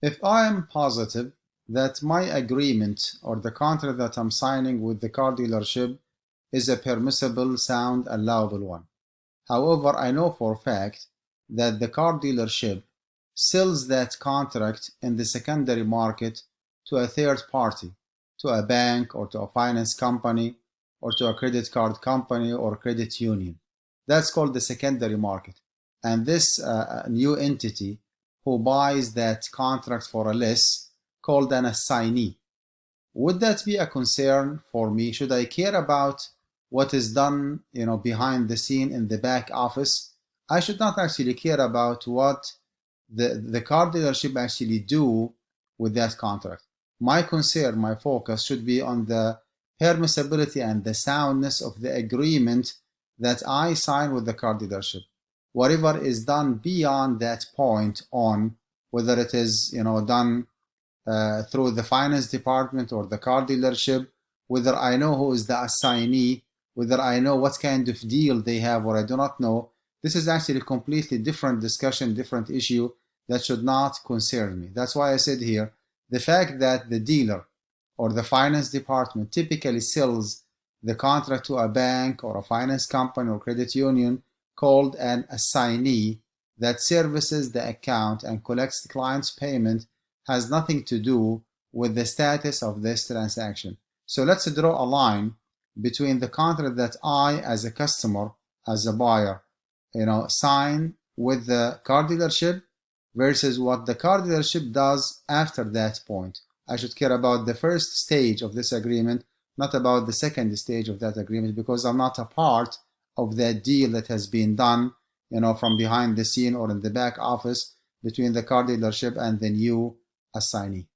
If I am positive that my agreement or the contract that I'm signing with the car dealership is a permissible, sound, allowable one. However, I know for a fact that the car dealership sells that contract in the secondary market to a third party, to a bank or to a finance company or to a credit card company or credit union. That's called the secondary market. And this new entity who buys that contract for a less called an assignee. Would that be a concern for me? Should I care about what is done, behind the scene in the back office? I should not actually care about what the car dealership actually do with that contract. My concern, my focus should be on the permissibility and the soundness of the agreement that I sign with the car dealership. Whatever is done beyond that point on, whether it is done through the finance department or the car dealership, whether I know who is the assignee, whether I know what kind of deal they have or I do not know, this is actually a completely different discussion, different issue that should not concern me. That's why I said here, the fact that the dealer or the finance department typically sells the contract to a bank or a finance company or credit union called an assignee that services the account and collects the client's payment has nothing to do with the status of this transaction. So let's draw a line between the contract that I, as a customer, as a buyer, sign with the car dealership versus what the car dealership does after that point. I should care about the first stage of this agreement, not about the second stage of that agreement, because I'm not a part of that deal that has been done, from behind the scene or in the back office between the car dealership and the new assignee.